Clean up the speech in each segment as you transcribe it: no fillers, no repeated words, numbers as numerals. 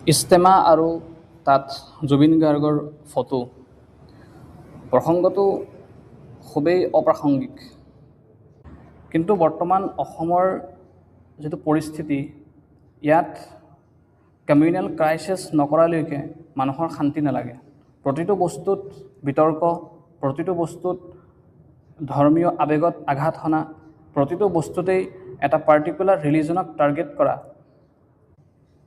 ইস্তেমা আৰু তাত জুবিন গাৰ্গৰ ফটো প্ৰসংগটো খুবেই অপ্ৰাসংগিক। কিন্তু বৰ্তমান অসমৰ যিটো পৰিস্থিতি, ইয়াত কমিউনেল ক্ৰাইচিছ নকৰালৈকে মানুহৰ শান্তি নালাগে। প্ৰতিটো বস্তুত বিতৰ্ক, প্ৰতিটো বস্তুত ধৰ্মীয় আৱেগত আঘাত হনা, প্ৰতিটো বস্তুতেই এটা পাৰ্টিকুলাৰ ৰিলিজনক টাৰ্গেট কৰা,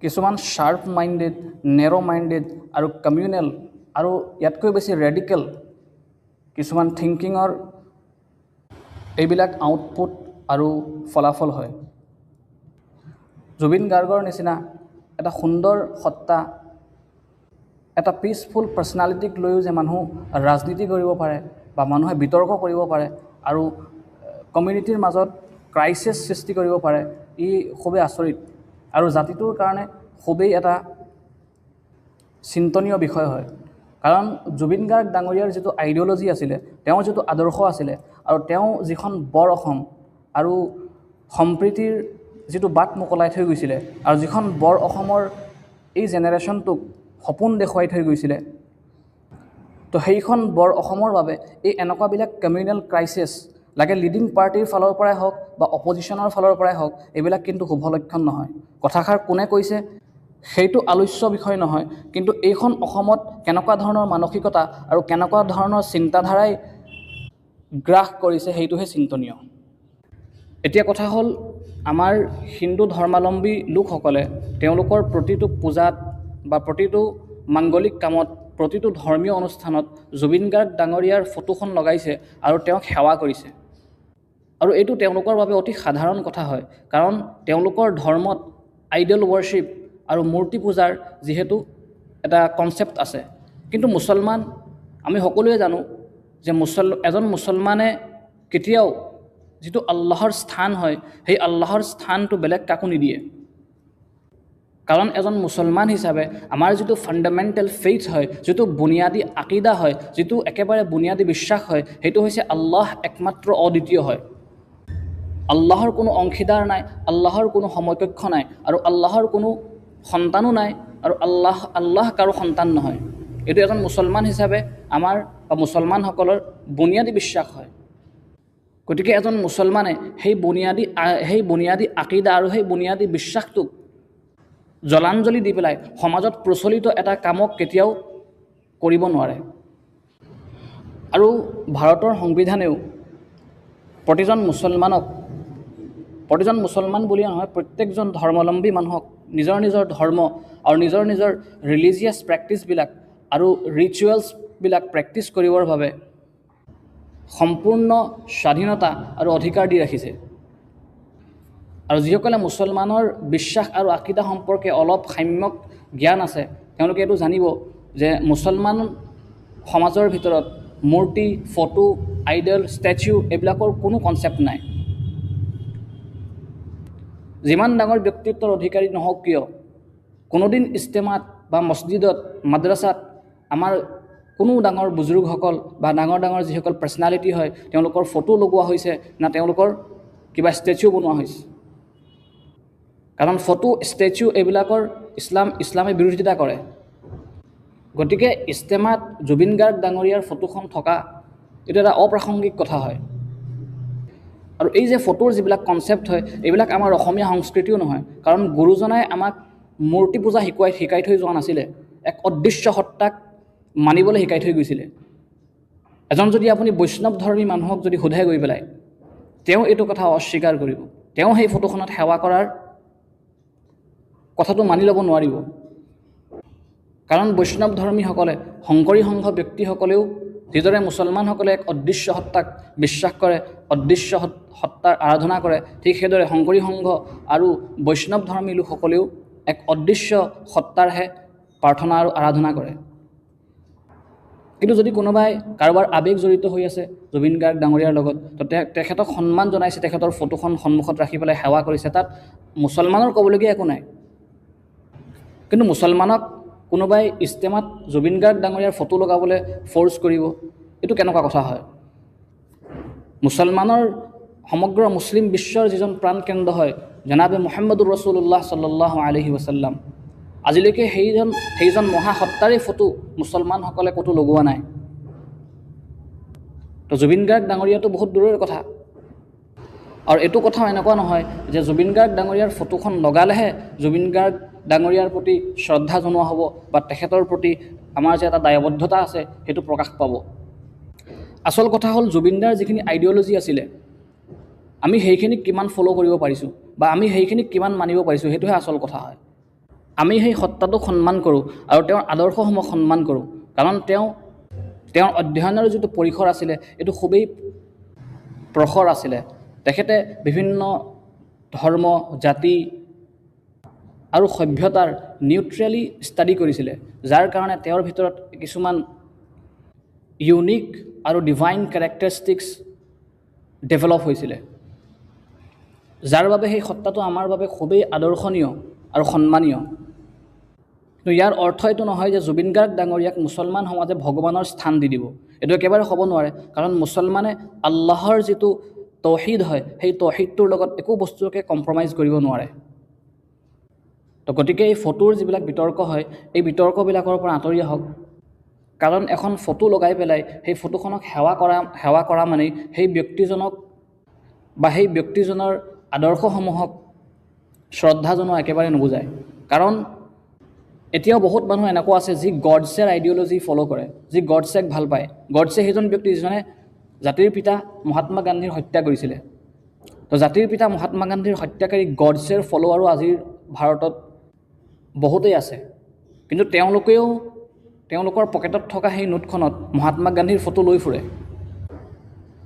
কিছুমান শ্বাৰ্প মাইণ্ডেড, নেৰ' মাইণ্ডেড আৰু কমিউনেল আৰু ইয়াতকৈ বেছি ৰেডিকেল কিছুমান থিংকিঙৰ এইবিলাক আউটপুট আৰু ফলাফল হয়। জুবিন গাৰ্গৰ নিচিনা এটা সুন্দৰ সত্তা, এটা পিচফুল পাৰ্চনেলিটিক লৈও যে মানুহ ৰাজনীতি কৰিব পাৰে বা মানুহে বিতৰ্ক কৰিব পাৰে আৰু কমিউনিটিৰ মাজত ক্ৰাইচিছ সৃষ্টি কৰিব পাৰে, ই খুবেই আচৰিত আৰু জাতিটোৰ কাৰণে খুবেই এটা চিন্তনীয় বিষয় হয়। কাৰণ জুবিন গাৰ্গ ডাঙৰীয়াৰ যিটো আইডিঅ'লজি আছিলে, তেওঁৰ যিটো আদৰ্শ আছিলে আৰু তেওঁ যিখন বৰ অসম আৰু সম্প্ৰীতিৰ যিটো বাট মোকলাই থৈ গৈছিলে আৰু যিখন বৰ অসমৰ এই জেনেৰেশ্যনটোক সপোন দেখুৱাই থৈ গৈছিলে, তো সেইখন বৰ অসমৰ বাবে এই এনেকুৱাবিলাক কমিউনেল ক্ৰাইচিছ, লাগে লিডিং পাৰ্টিৰ ফালৰ পৰাই হওক বা অপজিশ্যনৰ ফালৰ পৰাই হওক, এইবিলাক কিন্তু শুভ লক্ষণ নহয়। কথাষাৰ কোনে কৈছে সেইটো আলোচ্য বিষয় নহয়, কিন্তু এইখন অসমত কেনেকুৱা ধৰণৰ মানসিকতা আৰু কেনেকুৱা ধৰণৰ চিন্তাধাৰাই গ্ৰাস কৰিছে সেইটোহে চিন্তনীয়। এতিয়া কথা হ'ল, আমাৰ হিন্দু ধৰ্মাৱলম্বী লোকসকলে তেওঁলোকৰ প্ৰতিটো পূজাত বা প্ৰতিটো মাংগলিক কামত, প্ৰতিটো ধৰ্মীয় অনুষ্ঠানত জুবিন গাৰ্গ ডাঙৰীয়াৰ ফটোখন লগাইছে আৰু তেওঁক সেৱা কৰিছে। আৰু এইটো তেওঁলোকৰ বাবে অতি সাধাৰণ কথা হয়, কাৰণ তেওঁলোকৰ ধৰ্মত আইডল ৱৰ্শ্বিপ আৰু মূৰ্তি পূজাৰ যিহেতু এটা কনচেপ্ট আছে। কিন্তু মুছলমান, আমি সকলোৱে জানো যে এজন মুছলমানে কেতিয়াও যিটো আল্লাহৰ স্থান হয়, সেই আল্লাহৰ স্থানটো বেলেগ কাকো নিদিয়ে। কাৰণ এজন মুছলমান হিচাপে আমাৰ যিটো ফাণ্ডামেণ্টেল ফেইথ হয়, যিটো বুনিয়াদী আকিদা হয়, যিটো একেবাৰে বুনিয়াদী বিশ্বাস হয়, সেইটো হৈছে আল্লাহ একমাত্ৰ অদ্বিতীয় হয়। আল্লাহৰ কোনো অংশীদাৰ নাই, আল্লাহৰ কোনো সমকক্ষ নাই আৰু আল্লাহৰ কোনো সন্তানো নাই আৰু আল্লাহ কাৰো সন্তান নহয়। এইটো এজন মুছলমান হিচাপে আমাৰ বা মুছলমানসকলৰ বুনিয়াদী বিশ্বাস হয়। গতিকে এজন মুছলমানে সেই বুনিয়াদী আকিদা আৰু সেই বুনিয়াদী বিশ্বাসটোক জলাঞ্জলি দি পেলাই সমাজত প্ৰচলিত এটা কামক কেতিয়াও কৰিব নোৱাৰে। আৰু ভাৰতৰ সংবিধানেও প্ৰতিজন মুছলমান বুলিয়ে নহয়, প্ৰত্যেকজন ধৰ্মাৱলম্বী মানুহক নিজৰ নিজৰ ধৰ্ম আৰু নিজৰ নিজৰ ৰিলিজিয়াছ প্ৰেক্টিছবিলাক আৰু ৰিচুৱেলছবিলাক প্ৰেক্টিছ কৰিবৰ বাবে সম্পূৰ্ণ স্বাধীনতা আৰু অধিকাৰ দি ৰাখিছে। আৰু যিসকলে মুছলমানৰ বিশ্বাস আৰু আকিদা সম্পৰ্কে অলপ সাম্যক জ্ঞান আছে, তেওঁলোকে এইটো জানিব যে মুছলমান সমাজৰ ভিতৰত মূৰ্তি, ফটো, আইডল, ষ্টেচু এইবিলাকৰ কোনো কনচেপ্ট নাই। যিমান ডাঙৰ ব্যক্তিত্বৰ অধিকাৰী নহওক কিয়, কোনোদিন ইস্তেমাত বা মছজিদত, মাদ্ৰাছাত আমাৰ কোনো ডাঙৰ বুজুৰ্গসকল বা ডাঙৰ ডাঙৰ যিসকল পাৰ্চনেলিটি হয়, তেওঁলোকৰ ফটো লগোৱা হৈছে না তেওঁলোকৰ কিবা ষ্টেচু বনোৱা হৈছে। কাৰণ ফটো, ষ্টেচু এইবিলাকৰ ইছলামে বিৰোধিতা কৰে। গতিকে ইস্তেমাত জুবিন গাৰ্গ ডাঙৰীয়াৰ ফটোখন থকা এইটো এটা অপ্ৰাসংগিক কথা হয়। আৰু এই যে ফটোৰ যিবিলাক কনচেপ্ট হয়, এইবিলাক আমাৰ অসমীয়া সংস্কৃতিও নহয়। কাৰণ গুৰুজনাই আমাক মূৰ্তি পূজা শিকাই থৈ যোৱা নাছিলে, এক অদৃশ্য সত্তাক মানিবলৈ শিকাই থৈ গৈছিলে। এজন যদি আপুনি বৈষ্ণৱ ধৰ্মী মানুহক যদি সোধে গৈ পেলাই, তেওঁ এইটো কথা অস্বীকাৰ কৰিব, তেওঁ সেই ফটোখনত সেৱা কৰাৰ কথাটো মানি ল'ব নোৱাৰিব। কাৰণ বৈষ্ণৱ ধৰ্মীসকলে, শংকৰী সংঘ ব্যক্তিসকলেও যিদৰে মুছলমানসকলে এক অদৃশ্য সত্তাক বিশ্বাস কৰে, অদৃশ্য সত্তাৰ আৰাধনা কৰে, ঠিক সেইদৰে শংকৰী সংঘ আৰু বৈষ্ণৱ ধৰ্মী লোকসকলেও এক অদৃশ্য সত্তাৰহে প্ৰাৰ্থনা আৰু আৰাধনা কৰে। কিন্তু যদি কোনোবাই কাৰোবাৰ আৱেগ জড়িত হৈ আছে জুবিন গাৰ্গ ডাঙৰীয়াৰ লগত, তো তেখেতক সন্মান জনাইছে, তেখেতৰ ফটোখন সন্মুখত ৰাখি পেলাই সেৱা কৰিছে, তাত মুছলমানৰ ক'বলগীয়া একো নাই। কিন্তু মুছলমানক কোনোবাই ইস্তেমাত জুবিন গাৰ্গ ডাঙৰীয়াৰ ফটো লগাবলৈ ফ'ৰ্চ কৰিব, এইটো কেনেকুৱা কথা হয়? মুছলমানৰ সমগ্ৰ মুছলিম বিশ্বৰ যিজন প্ৰাণকেন্দ্ৰ হয় জনাবে মুহাম্মদুৰ ৰাছুলুল্লাহ সাল্লাল্লাহু আলাইহি ৱাসাল্লাম, আজিলৈকে সেইজন মহাসত্তাৰে ফটো মুছলমানসকলে ক'তো লগোৱা নাই। তো জুবিন গাৰ্গ ডাঙৰীয়াটো বহুত দূৰৰে কথা। আৰু এইটো কথাও এনেকুৱা নহয় যে জুবিন গাৰ্গ ডাঙৰীয়াৰ ফটোখন লগালেহে জুবিন গাৰ্গ ডাঙৰীয়াৰ প্ৰতি শ্ৰদ্ধা জনোৱা হ'ব বা তেখেতৰ প্ৰতি আমাৰ যে এটা দায়বদ্ধতা আছে সেইটো প্ৰকাশ পাব। আচল কথা হ'ল জুবিনদাৰ যিখিনি আইডিঅ'লজি আছিলে আমি সেইখিনিক কিমান ফ'ল' কৰিব পাৰিছোঁ বা আমি সেইখিনিক কিমান মানিব পাৰিছোঁ সেইটোহে আচল কথা হয়। আমি সেই সত্তাটোক সন্মান কৰোঁ আৰু তেওঁৰ আদৰ্শসমূহ সন্মান কৰোঁ, কাৰণ তেওঁৰ অধ্যয়নৰ যিটো পৰিসৰ আছিলে এইটো খুবেই প্ৰখৰ আছিলে। তেখেতে বিভিন্ন ধৰ্ম, জাতি আৰু সভ্যতাৰ নিউট্ৰেলি ষ্টাডি কৰিছিলে, যাৰ কাৰণে তেওঁৰ ভিতৰত কিছুমান ইউনিক আৰু ডিভাইন কেৰেক্টাৰিষ্টিক্স ডেভেলপ হৈছিলে, যাৰ বাবে সেই সত্তাটো আমাৰ বাবে খুবেই আদৰ্শনীয় আৰু সন্মানীয়। কিন্তু ইয়াৰ অৰ্থ এইটো নহয় যে জুবিন গাৰ্গ ডাঙৰীয়াক মুছলমান সমাজে ভগৱানৰ স্থান দি দিব, এইটো একেবাৰে হ'ব নোৱাৰে। কাৰণ মুছলমানে আল্লাহৰ যিটো তৌহিদ হয় সেই তৌহিদটোৰ লগত একো বস্তুকে কম্প্ৰমাইজ কৰিব নোৱাৰে। তো গতিকে এই ফটোৰ যিবিলাক বিতৰ্ক হয় এই বিতৰ্কবিলাকৰ পৰা আঁতৰি আহক, কাৰণ এখন ফটো লগাই পেলাই সেই ফটোখনক সেৱা কৰা মানেই সেই ব্যক্তিজনক বা সেই ব্যক্তিজনৰ আদৰ্শসমূহক শ্ৰদ্ধা জনোৱা একেবাৰে নুবুজায়। কাৰণ এতিয়াও বহুত মানুহ এনেকুৱা আছে যি গডছেৰ আইডিঅ'লজি ফ'ল' কৰে, যি গডছেক ভাল পায়। গডছে সেইজন ব্যক্তি যিজনে জাতিৰ পিতা মহাত্মা গান্ধীৰ হত্যা কৰিছিলে। তো জাতিৰ পিতা মহাত্মা গান্ধীৰ হত্যাকাৰী গডছেৰ ফ'ল'ৱাৰো আজিৰ ভাৰতত বহুতেই আছে, কিন্তু তেওঁলোকৰ পকেটত থকা সেই নোটখনত মহাত্মা গান্ধীৰ ফটো লৈ ফুৰে।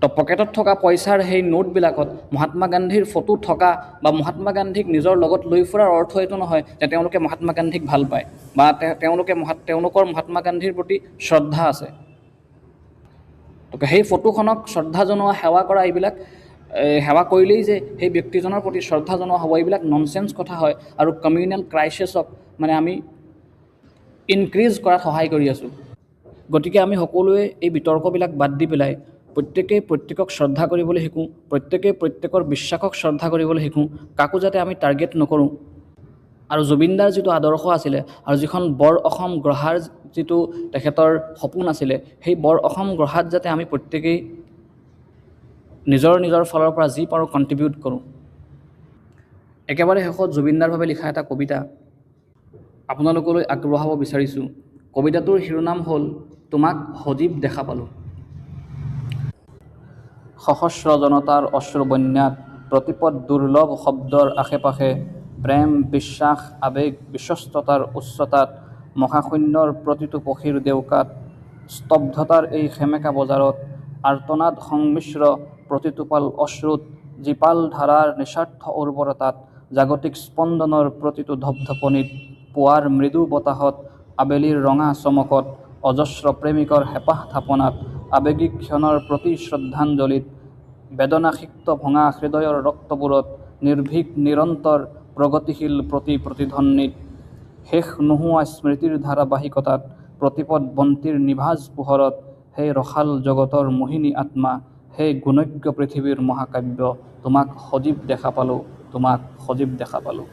তো পকেটত থকা পইচাৰ সেই নোটবিলাকত মহাত্মা গান্ধীৰ ফটো থকা বা মহাত্মা গান্ধীক নিজৰ লগত লৈ ফুৰাৰ অৰ্থ এইটো নহয় যে তেওঁলোকে মহাত্মা গান্ধীক ভাল পায় বা তেওঁলোকৰ মহাত্মা গান্ধীৰ প্ৰতি শ্ৰদ্ধা আছে। তো সেই ফটোখনক শ্ৰদ্ধা জনোৱা, সেৱা কৰা, এইবিলাক সেৱা কৰিলেই যে সেই ব্যক্তিজনৰ প্ৰতি শ্ৰদ্ধা জনোৱা হ'ব, এইবিলাক ননচেন্স কথা হয়। আৰু কমিউনেল ক্ৰাইচিছক মানে আমি ইনক্ৰিজ কৰাত সহায় কৰি আছোঁ। গতিকে আমি সকলোৱে এই বিতৰ্কবিলাক বাদ দি পেলাই প্ৰত্যেকেই প্ৰত্যেকক শ্ৰদ্ধা কৰিবলৈ শিকোঁ, প্ৰত্যেকেই প্ৰত্যেকৰ বিশ্বাসক শ্ৰদ্ধা কৰিবলৈ শিকোঁ, কাকো যাতে আমি টাৰ্গেট নকৰোঁ। আৰু জুবিনদাৰ যিটো আদৰ্শ আছিলে আৰু যিখন বৰ অসম গঢ়াৰ যিটো তেখেতৰ সপোন আছিলে, সেই বৰ অসম গঢ়াত যাতে আমি প্ৰত্যেকেই নিজৰ ফালৰ পৰা যি পাৰোঁ কণ্ট্ৰিবিউট কৰোঁ। একেবাৰে শেষত জুবিনদাৰ বাবে লিখা এটা কবিতা আপোনালোকলৈ আগবঢ়াব বিচাৰিছোঁ। কবিতাটোৰ শিৰোনাম হ'ল তোমাক সজীৱ দেখা পালোঁ। সহস্ৰ জনতাৰ অশ্ৰুবন্যাত প্ৰতিপদ দুৰ্লভ শব্দৰ আশে পাশে প্ৰেম, বিশ্বাস, আৱেগ, বিশ্বস্ততাৰ উচ্চতাত মহাশূন্যৰ প্ৰতিটো পক্ষীৰ দেউকাত স্তব্ধতাৰ এই সেমেকা বজাৰত আৰ্তনাদ সংমিশ্ৰ প্ৰতিটোপাল অশ্ৰুত জীপাল ধাৰাৰ নিস্বাৰ্থ উৰ্বৰতাত জাগতিক স্পন্দনৰ প্ৰতিটো ধপধপনিত পুৱাৰ মৃদু বতাহত আবেলিৰ ৰঙা চমকত অজস্ৰ প্ৰেমিকৰ হেঁপাহ থাপনাত আৱেগিক ক্ষণৰ প্ৰতি শ্ৰদ্ধাঞ্জলিত বেদনাসিক্ত ভঙা হৃদয়ৰ ৰক্তবোৰত নিৰ্ভীক নিৰন্তৰ প্ৰগতিশীল প্ৰতিধ্বনিত শেষ নোহোৱা স্মৃতিৰ ধাৰাবাহিকতাত প্ৰতিপদ বন্তিৰ নিভাঁজ পোহৰত হে ৰসাল জগতৰ মোহিনী আত্মা, হে গুণজ্ঞ পৃথিৱীৰ মহাকাব্য, তোমাক সজীৱ দেখা পালোঁ, তোমাক সজীৱ দেখা পালোঁ।